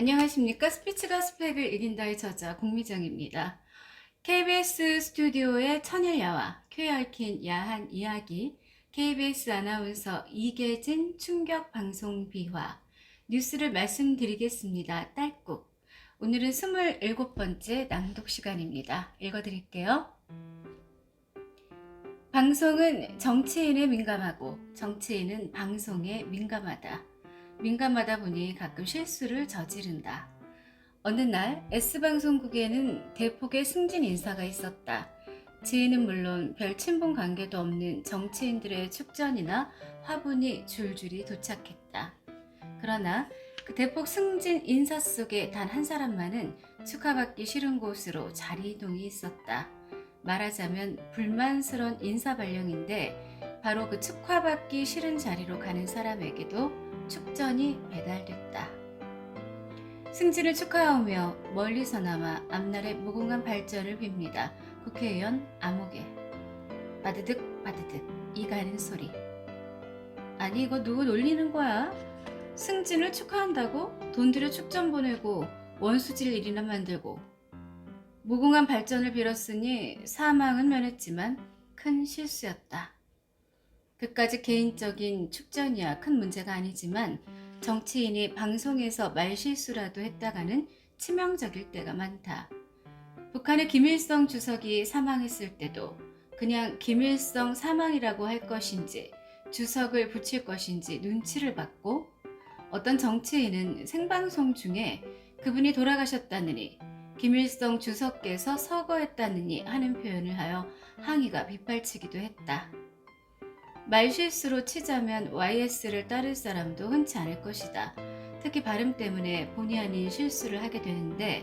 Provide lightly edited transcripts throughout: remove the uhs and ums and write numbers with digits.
안녕하십니까. 스피치가 스펙을 이긴다의 저자 공미정입니다. KBS 스튜디오의 천일야와 쾌 얽힌 야한 이야기, KBS 아나운서 이계진 충격 방송 비화, 뉴스를 말씀드리겠습니다. 딸꾹. 오늘은 27번째 낭독 시간입니다. 읽어드릴게요. 방송은 정치인에 민감하고 정치인은 방송에 민감하다. 민감하다 보니 가끔 실수를 저지른다. 어느 날 S방송국에는 대폭의 승진 인사가 있었다. 지인은 물론 별 친분 관계도 없는 정치인들의 축전이나 화분이 줄줄이 도착했다. 그러나 그 대폭 승진 인사 속에 단 한 사람만은 축하받기 싫은 곳으로 자리 이동이 있었다. 말하자면 불만스러운 인사 발령인데 바로 그 축하받기 싫은 자리로 가는 사람에게도 축전이 배달됐다. 승진을 축하하며 멀리서나마 앞날의 무궁한 발전을 빕니다. 국회의원 암흑에 바드득 바드득 이 가는 소리. 아니 이거 누구 놀리는 거야? 승진을 축하한다고? 돈 들여 축전 보내고 원수질 일이나 만들고 무궁한 발전을 빌었으니 사망은 면했지만 큰 실수였다. 그까지 개인적인 축전이야 큰 문제가 아니지만 정치인이 방송에서 말실수라도 했다가는 치명적일 때가 많다. 북한의 김일성 주석이 사망했을 때도 그냥 김일성 사망이라고 할 것인지 주석을 붙일 것인지 눈치를 받고 어떤 정치인은 생방송 중에 그분이 돌아가셨다느니 김일성 주석께서 서거했다느니 하는 표현을 하여 항의가 빗발치기도 했다. 말실수로 치자면 YS를 따를 사람도 흔치 않을 것이다. 특히 발음 때문에 본의 아닌 실수를 하게 되는데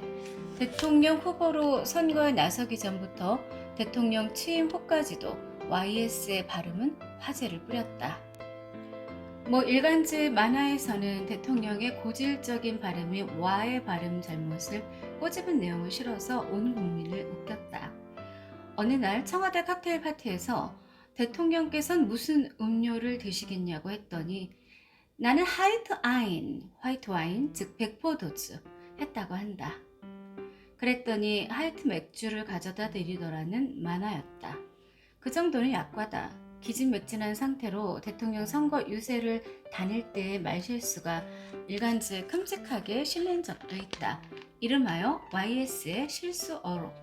대통령 후보로 선거에 나서기 전부터 대통령 취임 후까지도 YS의 발음은 화제를 뿌렸다. 일간지 만화에서는 대통령의 고질적인 발음이 와의 발음 잘못을 꼬집은 내용을 실어서 온 국민을 웃겼다. 어느 날 청와대 칵테일 파티에서 대통령께서는 무슨 음료를 드시겠냐고 했더니 나는 화이트 와인, 즉 백포도주 했다고 한다. 그랬더니 하이트 맥주를 가져다 드리더라는 만화였다. 그 정도는 약과다. 기진맥진한 상태로 대통령 선거 유세를 다닐 때의 말실수가 일간지에 큼직하게 실린 적도 있다. 이름하여 YS의 실수어록.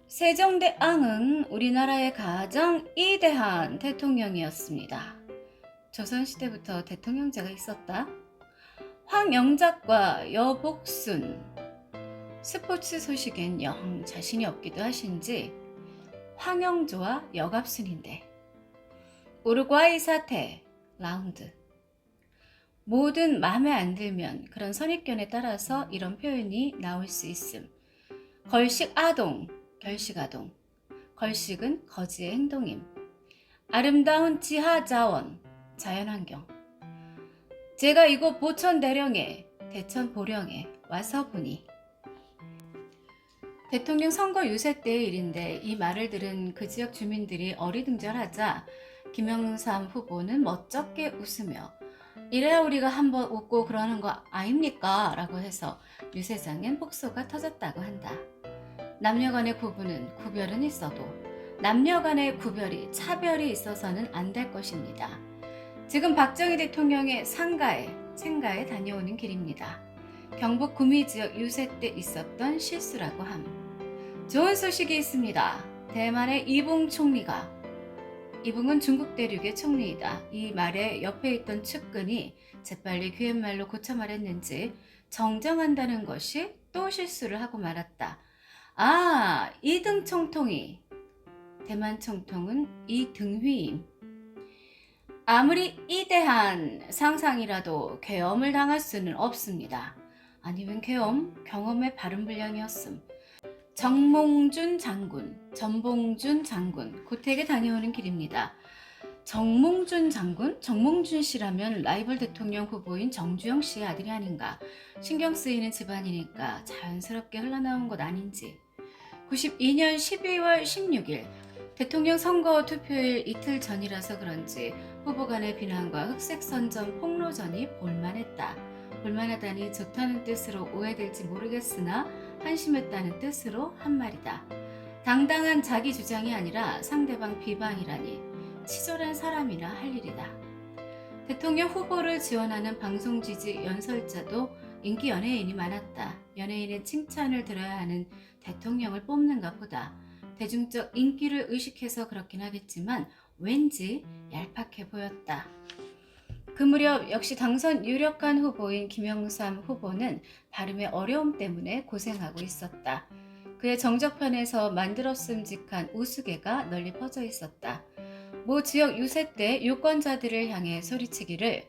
세종대왕은 우리나라의 가장 위대한 대통령이었습니다. 조선시대부터 대통령제가 있었다. 황영작과 여복순. 스포츠 소식엔 영 자신이 없기도 하신지 황영조와 여갑순인데 우루과이 사태 라운드. 뭐든 마음에 안 들면 그런 선입견에 따라서 이런 표현이 나올 수 있음. 걸식아동, 결식아동. 걸식은 거지의 행동임. 아름다운 지하자원, 자연환경. 제가 이곳 보천 대령에, 대천 보령에 와서 보니. 대통령 선거 유세 때의 일인데 이 말을 들은 그 지역 주민들이 어리둥절하자 김영삼 후보는 멋쩍게 웃으며 이래야 우리가 한번 웃고 그러는 거 아닙니까? 라고 해서 유세장엔 폭소가 터졌다고 한다. 남녀 간의 구별은 있어도 남녀 간의 구별이 차별이 있어서는 안 될 것입니다. 지금 박정희 대통령의 생가에 다녀오는 길입니다. 경북 구미 지역 유세 때 있었던 실수라고 함. 좋은 소식이 있습니다. 대만의 이붕 총리가, 이붕은 중국 대륙의 총리이다. 이 말에 옆에 있던 측근이 재빨리 귀옛말로 고쳐 말했는지 정정한다는 것이 또 실수를 하고 말았다. 아, 이등 총통이. 대만 총통은 이등휘임. 아무리 이대한 상상이라도 괴엄을 당할 수는 없습니다. 아니면 괴엄, 경험의 발음불량이었음. 전봉준 장군, 고택에 다녀오는 길입니다. 정몽준 장군? 정몽준 씨라면 라이벌 대통령 후보인 정주영 씨의 아들이 아닌가. 신경 쓰이는 집안이니까 자연스럽게 흘러나온 것 아닌지. 92년 12월 16일 대통령 선거 투표일 이틀 전이라서 그런지 후보 간의 비난과 흑색 선전 폭로전이 볼만했다. 볼만하다니 좋다는 뜻으로 오해될지 모르겠으나 한심했다는 뜻으로 한 말이다. 당당한 자기 주장이 아니라 상대방 비방이라니 치졸한 사람이나 할 일이다. 대통령 후보를 지원하는 방송 지지 연설자도 인기 연예인이 많았다. 연예인의 칭찬을 들어야 하는 대통령을 뽑는가 보다. 대중적 인기를 의식해서 그렇긴 하겠지만 왠지 얄팍해 보였다. 그 무렵 역시 당선 유력한 후보인 김영삼 후보는 발음의 어려움 때문에 고생하고 있었다. 그의 정적편에서 만들었음직한 우스개가 널리 퍼져 있었다. 모 지역 유세 때 유권자들을 향해 소리치기를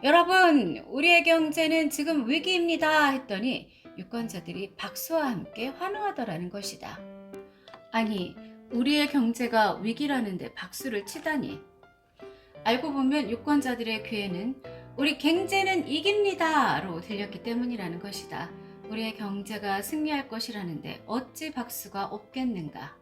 여러분, 우리의 경제는 지금 위기입니다 했더니 유권자들이 박수와 함께 환호하더라는 것이다. 아니, 우리의 경제가 위기라는데 박수를 치다니. 알고 보면 유권자들의 귀에는 우리 경제는 이깁니다로 들렸기 때문이라는 것이다. 우리의 경제가 승리할 것이라는데 어찌 박수가 없겠는가.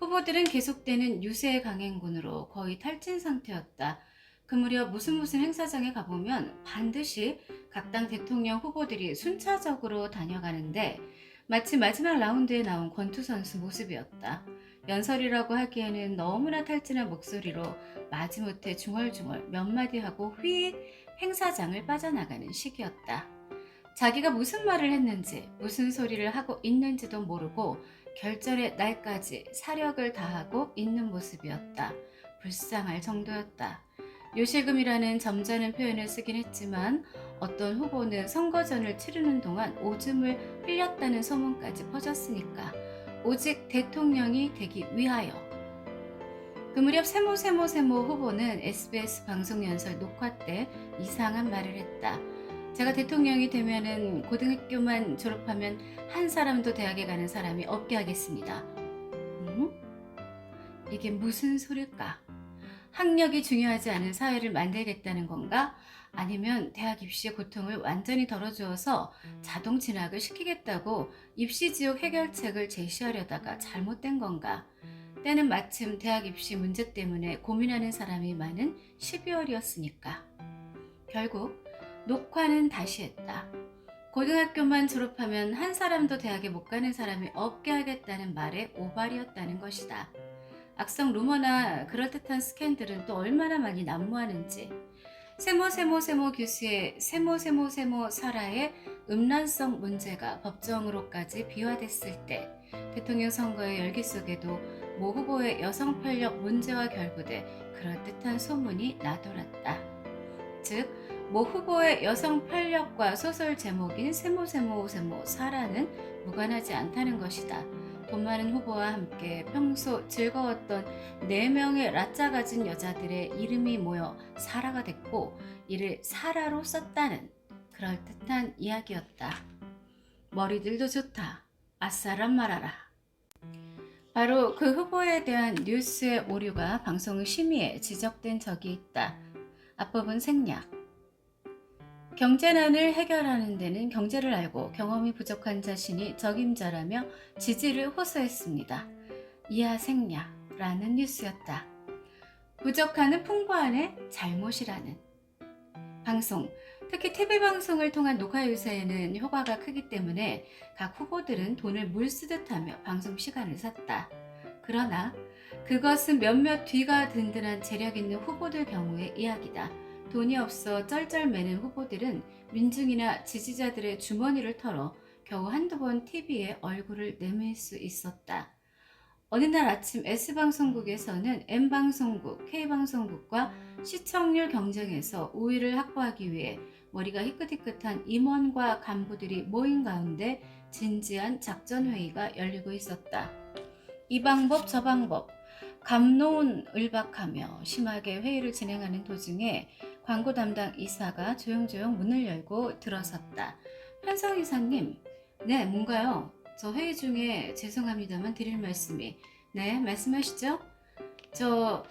후보들은 계속되는 유세 강행군으로 거의 탈진 상태였다. 그 무렵 무슨 행사장에 가보면 반드시 각 당 대통령 후보들이 순차적으로 다녀가는데 마치 마지막 라운드에 나온 권투 선수 모습이었다. 연설이라고 하기에는 너무나 탈진한 목소리로 마지못해 중얼중얼 몇 마디 하고 휙 행사장을 빠져나가는 시기였다. 자기가 무슨 말을 했는지 무슨 소리를 하고 있는지도 모르고 결전의 날까지 사력을 다하고 있는 모습이었다. 불쌍할 정도였다. 요실금이라는 점잖은 표현을 쓰긴 했지만 어떤 후보는 선거전을 치르는 동안 오줌을 흘렸다는 소문까지 퍼졌으니까 오직 대통령이 되기 위하여. 그 무렵 세모 후보는 SBS 방송연설 녹화 때 이상한 말을 했다. 제가 대통령이 되면은 고등학교만 졸업하면 한 사람도 대학에 가는 사람이 없게 하겠습니다. 이게 무슨 소릴까? 학력이 중요하지 않은 사회를 만들겠다는 건가? 아니면 대학 입시의 고통을 완전히 덜어주어서 자동 진학을 시키겠다고 입시지옥 해결책을 제시하려다가 잘못된 건가? 때는 마침 대학 입시 문제 때문에 고민하는 사람이 많은 12월이었으니까. 결국 녹화는 다시 했다. 고등학교만 졸업하면 한 사람도 대학에 못 가는 사람이 없게 하겠다는 말에 오발이었다는 것이다. 악성 루머나 그럴듯한 스캔들은 또 얼마나 많이 난무하는지. 세모 교수의 세모 사라의 음란성 문제가 법정으로까지 비화됐을 때 대통령 선거의 열기 속에도 모 후보의 여성 편력 문제와 결부돼 그럴듯한 소문이 나돌았다. 즉, 모 후보의 여성 편력과 소설 제목인 세모 사라는 무관하지 않다는 것이다. 돈 많은 후보와 함께 평소 즐거웠던 4명의 라짜 가진 여자들의 이름이 모여 사라가 됐고 이를 사라로 썼다는 그럴듯한 이야기였다. 머리들도 좋다. 아싸란 말아라. 바로 그 후보에 대한 뉴스의 오류가 방송 심의에 지적된 적이 있다. 앞부분 생략. 경제난을 해결하는 데는 경제를 알고 경험이 부족한 자신이 적임자라며 지지를 호소했습니다. 이하 생략라는 뉴스였다. 부족하는 풍부한의 잘못이라는. 방송, 특히 TV방송을 통한 녹화 유세에는 효과가 크기 때문에 각 후보들은 돈을 물쓰듯 하며 방송 시간을 샀다. 그러나 그것은 몇몇 뒤가 든든한 재력 있는 후보들 경우의 이야기다. 돈이 없어 쩔쩔매는 후보들은 민중이나 지지자들의 주머니를 털어 겨우 한두 번 TV에 얼굴을 내밀 수 있었다. 어느 날 아침 S방송국에서는 M방송국, K방송국과 시청률 경쟁에서 우위를 확보하기 위해 머리가 희끗희끗한 임원과 간부들이 모인 가운데 진지한 작전회의가 열리고 있었다. 이 방법 저 방법 갑론을박하며 심하게 회의를 진행하는 도중에 광고 담당 이사가 조용조용 문을 열고 들어섰다. 편성 이사님, 네, 뭔가요? 저 회의 중에 죄송합니다만 드릴 말씀이. 네, 말씀하시죠? 저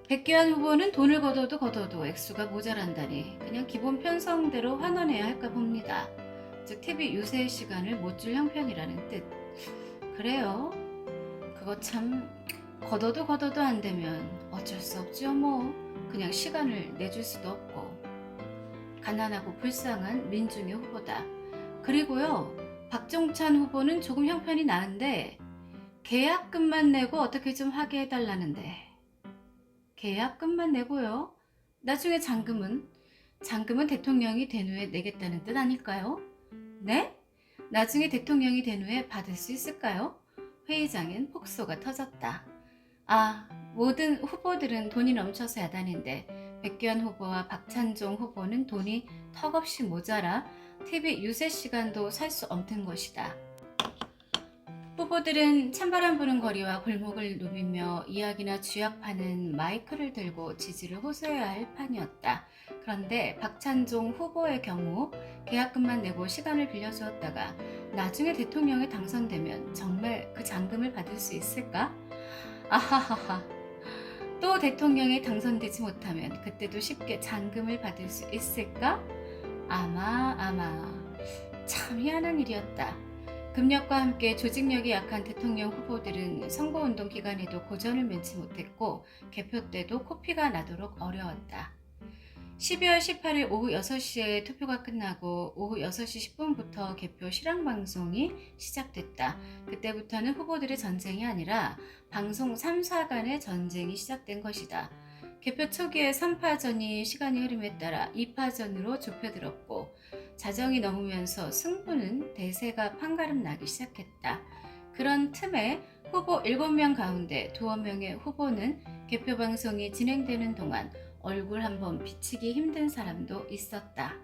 백기환 후보는 돈을 걷어도 액수가 모자란다니 그냥 기본 편성대로 환원해야 할까 봅니다. 즉 TV 유세 시간을 못 줄 형편이라는 뜻. 그래요? 그거 참 걷어도 안 되면 어쩔 수 없죠 뭐. 그냥 시간을 내줄 수도 없고. 가난하고 불쌍한 민중의 후보다. 그리고요, 박종찬 후보는 조금 형편이 나은데 계약금만 내고 어떻게 좀 하게 해달라는데. 계약금만 내고요? 나중에 잔금은 대통령이 된 후에 내겠다는 뜻 아닐까요? 네? 나중에 대통령이 된 후에 받을 수 있을까요? 회의장엔 폭소가 터졌다. 아, 모든 후보들은 돈이 넘쳐서 야단인데 백규환 후보와 박찬종 후보는 돈이 턱없이 모자라 TV 유세 시간도 살 수 없는 것이다. 후보들은 찬바람 부는 거리와 골목을 누비며 이야기나 쥐약파는 마이크를 들고 지지를 호소해야 할 판이었다. 그런데 박찬종 후보의 경우 계약금만 내고 시간을 빌려주었다가 나중에 대통령에 당선되면 정말 그 잔금을 받을 수 있을까? 아하하하. 또 대통령에 당선되지 못하면 그때도 쉽게 잔금을 받을 수 있을까? 아마 참 희한한 일이었다. 금력과 함께 조직력이 약한 대통령 후보들은 선거운동 기간에도 고전을 면치 못했고 개표 때도 코피가 나도록 어려웠다. 12월 18일 오후 6시에 투표가 끝나고 오후 6시 10분부터 개표 실황방송이 시작됐다. 그때부터는 후보들의 전쟁이 아니라 방송 3사 간의 전쟁이 시작된 것이다. 개표 초기에 3파전이 시간이 흐름에 따라 2파전으로 좁혀들었고 자정이 넘으면서 승부는 대세가 판가름 나기 시작했다. 그런 틈에 후보 7명 가운데 2명의 후보는 개표 방송이 진행되는 동안 얼굴 한번 비치기 힘든 사람도 있었다.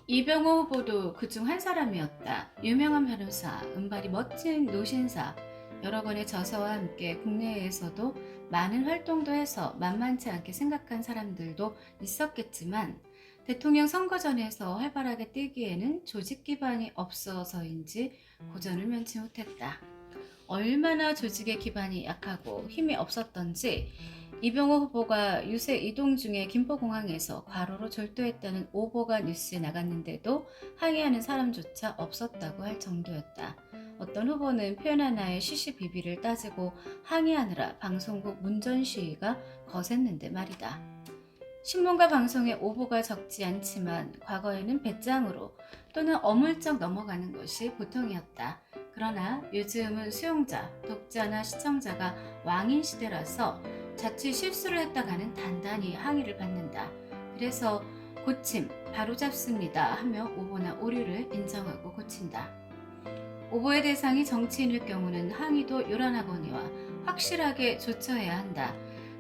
이병호 후보도 그중 한 사람이었다. 유명한 변호사, 은발이 멋진 노신사, 여러 권의 저서와 함께 국내에서도 많은 활동도 해서 만만치 않게 생각한 사람들도 있었겠지만 대통령 선거전에서 활발하게 뛰기에는 조직 기반이 없어서인지 고전을 면치 못했다. 얼마나 조직의 기반이 약하고 힘이 없었던지 이병호 후보가 유세 이동 중에 김포공항에서 과로로 졸도했다는 오보가 뉴스에 나갔는데도 항의하는 사람조차 없었다고 할 정도였다. 어떤 후보는 표현 하나에 시시비비를 따지고 항의하느라 방송국 문전 시위가 거셌는데 말이다. 신문과 방송에 오보가 적지 않지만 과거에는 배짱으로 또는 어물쩍 넘어가는 것이 보통이었다. 그러나 요즘은 수용자, 독자나 시청자가 왕인 시대라서 자칫 실수를 했다가는 단단히 항의를 받는다. 그래서 고침, 바로잡습니다 하며 오보나 오류를 인정하고 고친다. 오보의 대상이 정치인일 경우는 항의도 요란하거니와 확실하게 조처해야 한다.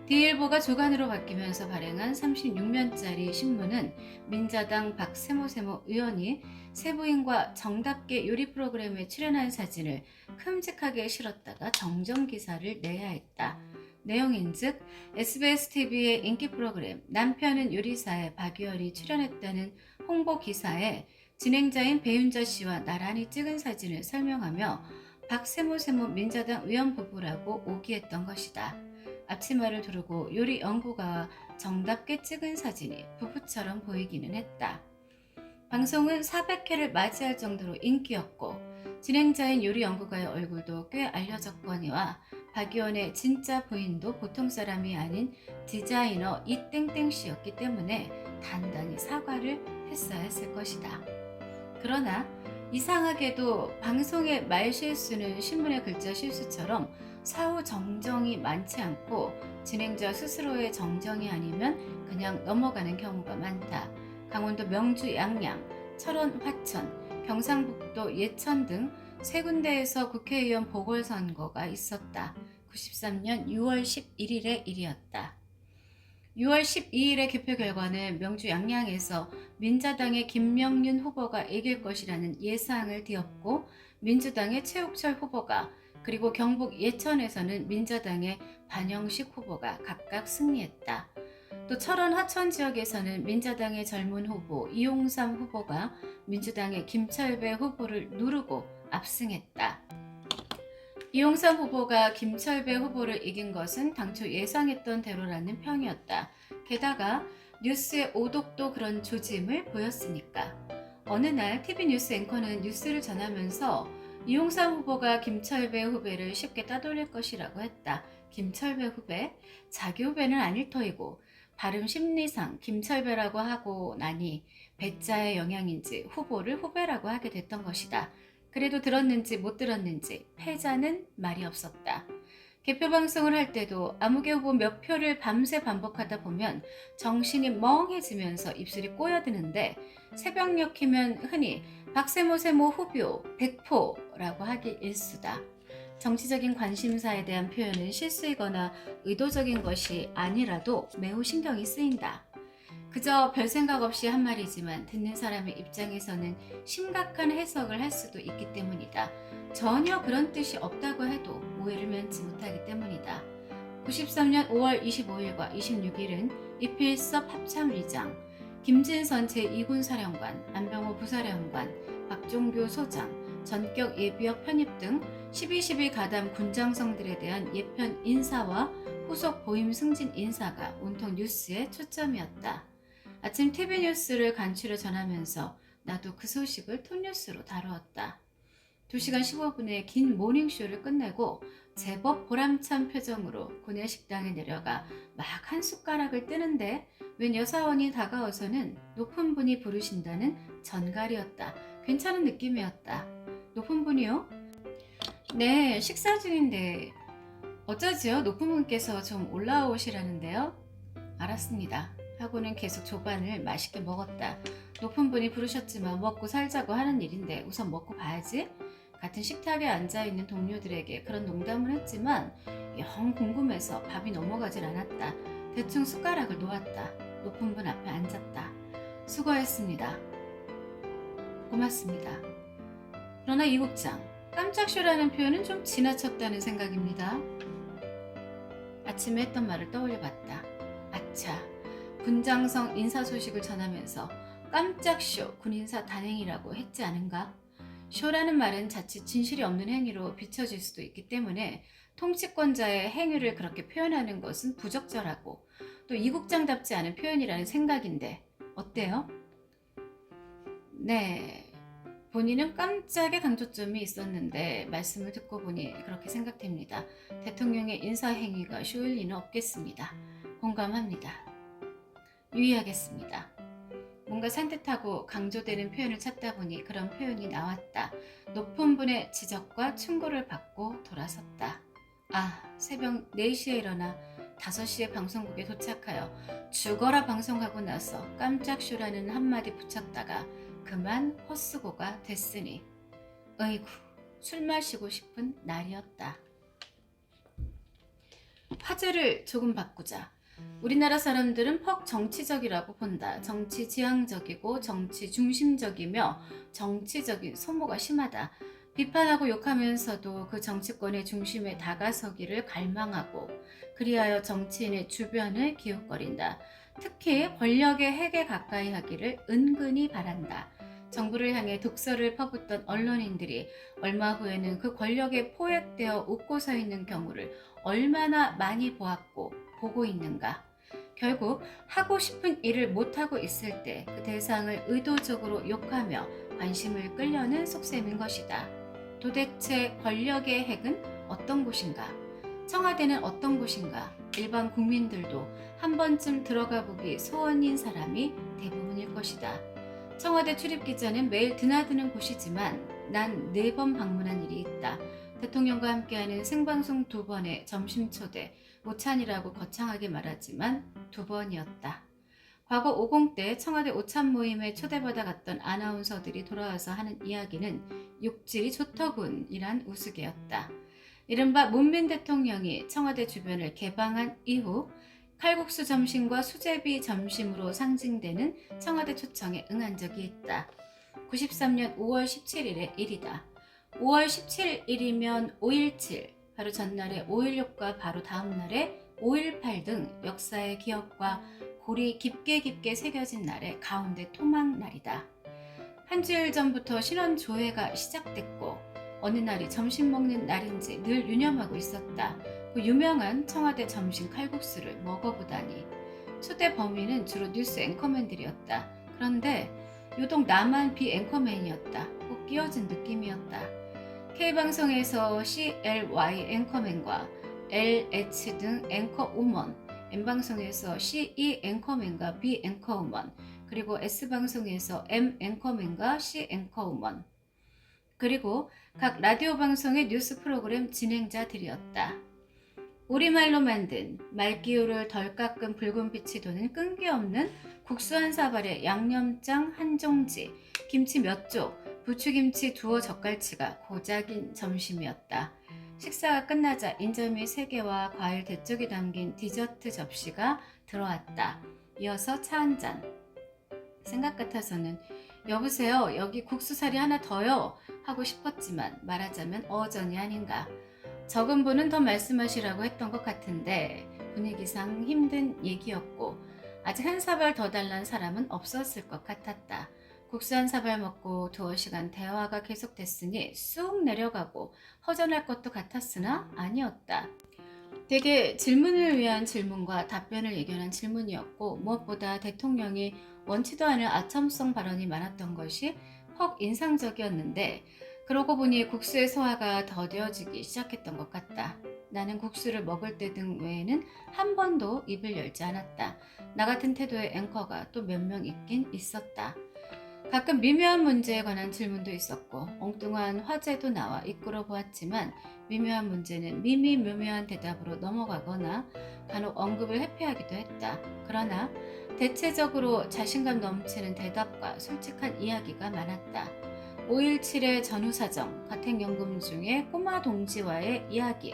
디일보가 조간으로 바뀌면서 발행한 36면짜리 신문은 민자당 박세모 의원이 세부인과 정답게 요리 프로그램에 출연한 사진을 큼직하게 실었다가 정정기사를 내야 했다. 내용인즉 SBSTV의 인기 프로그램 남편은 요리사에 박유열이 출연했다는 홍보 기사에 진행자인 배윤자 씨와 나란히 찍은 사진을 설명하며 박세모 민자당 의원 부부라고 오기했던 것이다. 앞치마를 두르고 요리 연구가와 정답게 찍은 사진이 부부처럼 보이기는 했다. 방송은 400회를 맞이할 정도로 인기였고 진행자인 요리 연구가의 얼굴도 꽤 알려졌거니와 박유원의 진짜 부인도 보통 사람이 아닌 디자이너 이땡땡 씨였기 때문에 단단히 사과를 했어야 했을 것이다. 그러나 이상하게도 방송의 말실수는 신문의 글자 실수처럼 사후 정정이 많지 않고 진행자 스스로의 정정이 아니면 그냥 넘어가는 경우가 많다. 강원도 명주 양양, 철원 화천, 경상북도 예천 등 세 군데에서 국회의원 보궐선거가 있었다. 93년 6월 11일의 일이었다. 6월 12일의 개표 결과는 명주 양양에서 민자당의 김명윤 후보가 이길 것이라는 예상을 띄었고 민주당의 최욱철 후보가 그리고 경북 예천에서는 민자당의 반영식 후보가 각각 승리했다. 또 철원 화천 지역에서는 민자당의 젊은 후보 이용삼 후보가 민주당의 김철배 후보를 누르고 압승했다. 이용삼 후보가 김철배 후보를 이긴 것은 당초 예상했던 대로라는 평이었다. 게다가 뉴스의 오독도 그런 조짐을 보였으니까. 어느 날 TV뉴스 앵커는 뉴스를 전하면서 이용삼 후보가 김철배 후배를 쉽게 따돌릴 것이라고 했다. 김철배 후배? 자기 후배는 아닐 터이고 발음 심리상 김철배라고 하고 나니 배자의 영향인지 후보를 후배라고 하게 됐던 것이다. 그래도 들었는지 못 들었는지 패자는 말이 없었다. 개표 방송을 할 때도 아무개 후보 몇 표를 밤새 반복하다 보면 정신이 멍해지면서 입술이 꼬여드는데 새벽녘이면 흔히 박세모 후보 100포라고 하기 일수다. 정치적인 관심사에 대한 표현은 실수이거나 의도적인 것이 아니라도 매우 신경이 쓰인다. 그저 별 생각 없이 한 말이지만 듣는 사람의 입장에서는 심각한 해석을 할 수도 있기 때문이다. 전혀 그런 뜻이 없다고 해도 오해를 면치 못하기 때문이다. 93년 5월 25일과 26일은 이필섭 합참의장, 김진선 제2군 사령관, 안병호 부사령관, 박종규 소장, 전격 예비역 편입 등 12.12 가담 군장성들에 대한 예편 인사와 후속 보임 승진 인사가 온통 뉴스의 초점이었다. 아침 TV 뉴스를 간추려 전하면서 나도 그 소식을 톱뉴스로 다루었다. 2시간 15분의 긴 모닝쇼를 끝내고 제법 보람찬 표정으로 구내식당에 내려가 막 한 숟가락을 뜨는데 웬 여사원이 다가와서는 높은 분이 부르신다는 전갈이었다. 괜찮은 느낌이었다. 높은 분이요? 네, 식사 중인데 어쩌지요? 높은 분께서 좀 올라오시라는데요? 알았습니다. 하고는 계속 조반을 맛있게 먹었다. 높은 분이 부르셨지만 먹고 살자고 하는 일인데 우선 먹고 봐야지. 같은 식탁에 앉아있는 동료들에게 그런 농담을 했지만 영 궁금해서 밥이 넘어가질 않았다. 대충 숟가락을 놓았다. 높은 분 앞에 앉았다. 수고했습니다. 고맙습니다. 그러나 이 국장, 깜짝쇼라는 표현은 좀 지나쳤다는 생각입니다. 아침에 했던 말을 떠올려봤다. 아차, 군장성 인사 소식을 전하면서 깜짝쇼 군인사 단행이라고 했지 않은가? 쇼라는 말은 자칫 진실이 없는 행위로 비춰질 수도 있기 때문에 통치권자의 행위를 그렇게 표현하는 것은 부적절하고 또 이국장답지 않은 표현이라는 생각인데 어때요? 네, 본인은 깜짝의 강조점이 있었는데 말씀을 듣고 보니 그렇게 생각됩니다. 대통령의 인사행위가 쇼일 리는 없겠습니다. 공감합니다. 유의하겠습니다. 뭔가 산뜻하고 강조되는 표현을 찾다 보니 그런 표현이 나왔다. 높은 분의 지적과 충고를 받고 돌아섰다. 새벽 4시에 일어나 5시에 방송국에 도착하여 죽어라 방송하고 나서 깜짝쇼라는 한마디 붙였다가 그만 헛수고가 됐으니 어이구 술 마시고 싶은 날이었다. 화제를 조금 바꾸자. 우리나라 사람들은 퍽 정치적이라고 본다. 정치 지향적이고 정치 중심적이며 정치적인 소모가 심하다. 비판하고 욕하면서도 그 정치권의 중심에 다가서기를 갈망하고 그리하여 정치인의 주변을 기웃거린다. 특히 권력의 핵에 가까이 하기를 은근히 바란다. 정부를 향해 독설을 퍼붓던 언론인들이 얼마 후에는 그 권력에 포획되어 웃고 서 있는 경우를 얼마나 많이 보았고 보고 있는가. 결국 하고 싶은 일을 못하고 있을 때 그 대상을 의도적으로 욕하며 관심을 끌려는 속셈인 것이다. 도대체 권력의 핵은 어떤 곳인가? 청와대는 어떤 곳인가? 일반 국민들도 한 번쯤 들어가 보기 소원인 사람이 대부분일 것이다. 청와대 출입기자는 매일 드나드는 곳이지만 난 4번 방문한 일이 있다. 대통령과 함께하는 생방송 2번의 점심 초대, 오찬이라고 거창하게 말하지만 2번이었다. 과거 50대 청와대 오찬 모임에 초대받아 갔던 아나운서들이 돌아와서 하는 이야기는 육질이 좋더군이란 우스개였다. 이른바 문민 대통령이 청와대 주변을 개방한 이후 칼국수 점심과 수제비 점심으로 상징되는 청와대 초청에 응한 적이 있다. 93년 5월 17일의 일이다. 5월 17일이면 5.17, 바로 전날에 5.16과 바로 다음날에 5.18 등 역사의 기억과 골이 깊게 새겨진 날의 가운데 토막날이다. 한 주일 전부터 신원조회가 시작됐고 어느 날이 점심 먹는 날인지 늘 유념하고 있었다. 그 유명한 청와대 점심 칼국수를 먹어보다니. 초대 범인은 주로 뉴스 앵커맨들이었다. 그런데 유독 나만 비앵커맨이었다. 꼭 끼워진 느낌이었다. K방송에서 CLY 앵커맨과 LH 등 앵커 우먼, N방송에서 CE 앵커맨과 B 앵커우먼, 그리고 S방송에서 M 앵커맨과 C 앵커우먼, 그리고 각 라디오 방송의 뉴스 프로그램 진행자들이었다. 우리말로 만든 말기호를 덜 깎은 붉은빛이 도는 끈기 없는 국수 한 사발에 양념장 한 종지, 김치 몇 쪽, 부추김치 두어 젓갈치가 고작인 점심이었다. 식사가 끝나자 인절미 3개와 과일 대쪽이 담긴 디저트 접시가 들어왔다. 이어서 차 한 잔. 생각 같아서는 여보세요, 여기 국수사리 하나 더요 하고 싶었지만 말하자면 어전이 아닌가. 적은 분은 더 말씀하시라고 했던 것 같은데 분위기상 힘든 얘기였고 아직 한 사발 더 달란 사람은 없었을 것 같았다. 국수 한 사발 먹고 두어 시간 대화가 계속됐으니 쑥 내려가고 허전할 것도 같았으나 아니었다. 되게 질문을 위한 질문과 답변을 예견한 질문이었고 무엇보다 대통령이 원치도 않을 아첨성 발언이 많았던 것이 퍽 인상적이었는데 그러고 보니 국수의 소화가 더뎌지기 시작했던 것 같다. 나는 국수를 먹을 때 등 외에는 한 번도 입을 열지 않았다. 나 같은 태도의 앵커가 또 몇 명 있긴 있었다. 가끔 미묘한 문제에 관한 질문도 있었고 엉뚱한 화제도 나와 이끌어 보았지만 미묘한 문제는 미미묘묘한 대답으로 넘어가거나 간혹 언급을 회피하기도 했다. 그러나 대체적으로 자신감 넘치는 대답과 솔직한 이야기가 많았다. 5.17의 전후사정, 가택연금 중에 꼬마 동지와의 이야기,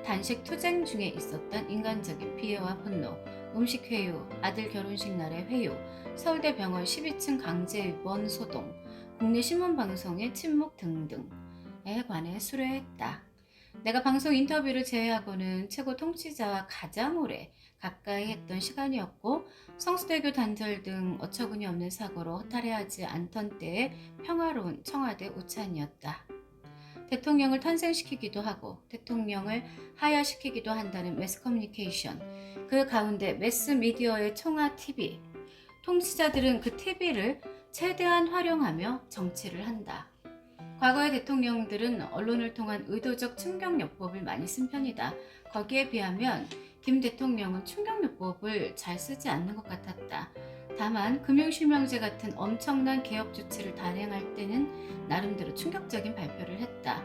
단식 투쟁 중에 있었던 인간적인 피해와 분노, 음식 회유, 아들 결혼식 날의 회유, 서울대병원 12층 강제 입원 소동, 국내 신문방송의 침묵 등등에 관해 수료했다. 내가 방송 인터뷰를 제외하고는 최고 통치자와 가장 오래 가까이 했던 시간이었고 성수대교 단절 등 어처구니 없는 사고로 허탈해하지 않던 때의 평화로운 청와대 오찬이었다. 대통령을 탄생시키기도 하고 대통령을 하야시키기도 한다는 매스커뮤니케이션, 그 가운데 매스미디어의 총아 TV, 통치자들은 그 TV를 최대한 활용하며 정치를 한다. 과거의 대통령들은 언론을 통한 의도적 충격요법을 많이 쓴 편이다. 거기에 비하면 김 대통령은 충격요법을 잘 쓰지 않는 것 같았다. 다만 금융실명제 같은 엄청난 개혁 조치를 단행할 때는 나름대로 충격적인 발표를 했다.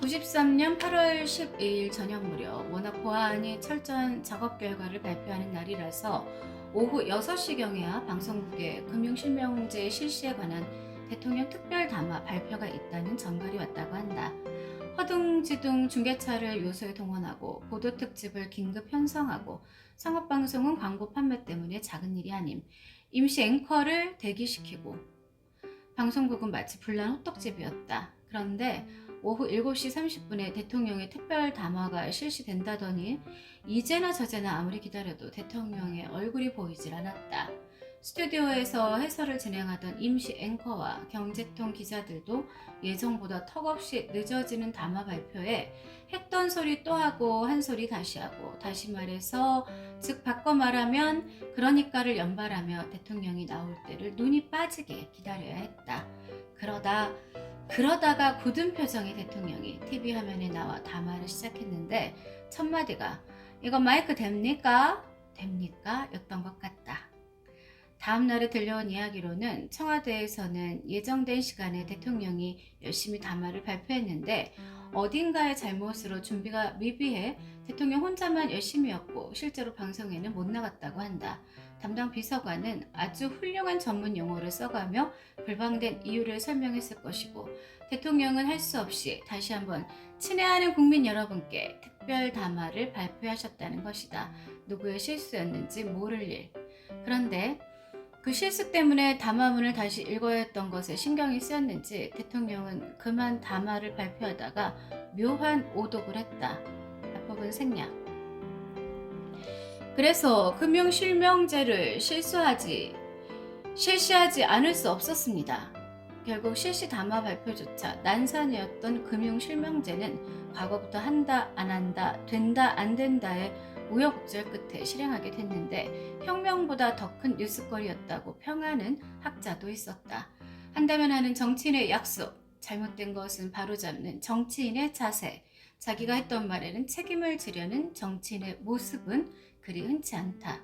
93년 8월 12일 저녁 무렵 워낙 보안이 철저한 작업 결과를 발표하는 날이라서 오후 6시경에야 방송국에 금융실명제 실시에 관한 대통령 특별 담화 발표가 있다는 전갈이 왔다고 한다. 허둥지둥 중계차를 요소에 동원하고 보도 특집을 긴급 편성하고 상업방송은 광고 판매 때문에 작은 일이 아님. 임시 앵커를 대기시키고 방송국은 마치 불난 호떡집이었다. 그런데 오후 7시 30분에 대통령의 특별 담화가 실시된다더니 이제나 저제나 아무리 기다려도 대통령의 얼굴이 보이질 않았다. 스튜디오에서 해설을 진행하던 임시 앵커와 경제통 기자들도 예정보다 턱없이 늦어지는 담화 발표에 했던 소리 또 하고 한 소리 다시 하고 다시 말해서 즉 바꿔 말하면 그러니까를 연발하며 대통령이 나올 때를 눈이 빠지게 기다려야 했다. 그러다가 굳은 표정의 대통령이 TV 화면에 나와 담화를 시작했는데 첫 마디가 이거 마이크 됩니까? 됩니까? 였던 것 같다. 다음 날에 들려온 이야기로는 청와대에서는 예정된 시간에 대통령이 열심히 담화를 발표했는데 어딘가의 잘못으로 준비가 미비해 대통령 혼자만 열심히였고 실제로 방송에는 못 나갔다고 한다. 담당 비서관은 아주 훌륭한 전문 용어를 써가며 불방된 이유를 설명했을 것이고 대통령은 할 수 없이 다시 한번 친애하는 국민 여러분께 특별 담화를 발표하셨다는 것이다. 누구의 실수였는지 모를 일. 그런데 그 실수 때문에 담화문을 다시 읽어야 했던 것에 신경이 쓰였는지 대통령은 그만 담화를 발표하다가 묘한 오독을 했다. 합법은 생략. 그래서 금융실명제를 실시하지 않을 수 없었습니다. 결국 실시 담화 발표조차 난산이었던 금융실명제는 과거부터 한다 안 한다 된다 안 된다의 우여곡절 끝에 실행하게 됐는데 혁명보다 더 큰 뉴스거리였다고 평하는 학자도 있었다. 한다면 하는 정치인의 약속, 잘못된 것은 바로잡는 정치인의 자세, 자기가 했던 말에는 책임을 지려는 정치인의 모습은 그리 흔치 않다.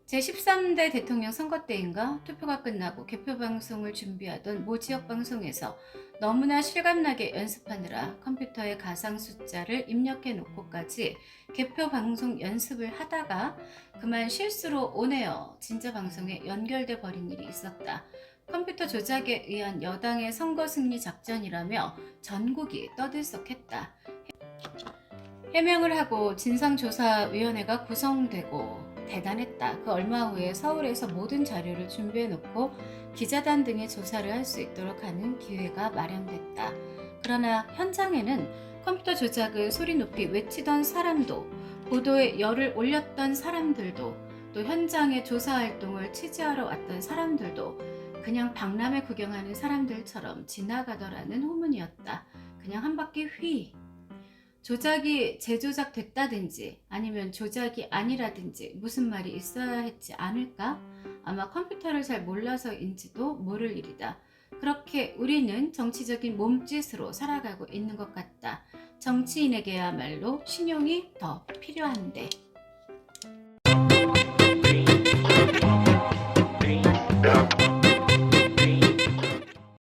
제13대 대통령 선거 때인가 투표가 끝나고 개표 방송을 준비하던 모 지역 방송에서 너무나 실감나게 연습하느라 컴퓨터에 가상 숫자를 입력해 놓고까지 개표 방송 연습을 하다가 그만 실수로 온에어 진짜 방송에 연결돼 버린 일이 있었다. 컴퓨터 조작에 의한 여당의 선거 승리 작전이라며 전국이 떠들썩했다. 해명을 하고 진상조사위원회가 구성되고 대단했다. 그 얼마 후에 서울에서 모든 자료를 준비해놓고 기자단 등의 조사를 할 수 있도록 하는 기회가 마련됐다. 그러나 현장에는 컴퓨터 조작을 소리 높이 외치던 사람도, 보도에 열을 올렸던 사람들도, 또 현장의 조사 활동을 취재하러 왔던 사람들도 그냥 박람회 구경하는 사람들처럼 지나가더라는 후문이었다. 그냥 한 바퀴 휘. 조작이 재조작됐다든지 아니면 조작이 아니라든지 무슨 말이 있어야 했지 않을까? 아마 컴퓨터를 잘 몰라서인지도 모를 일이다. 그렇게 우리는 정치적인 몸짓으로 살아가고 있는 것 같다. 정치인에게야말로 신용이 더 필요한데.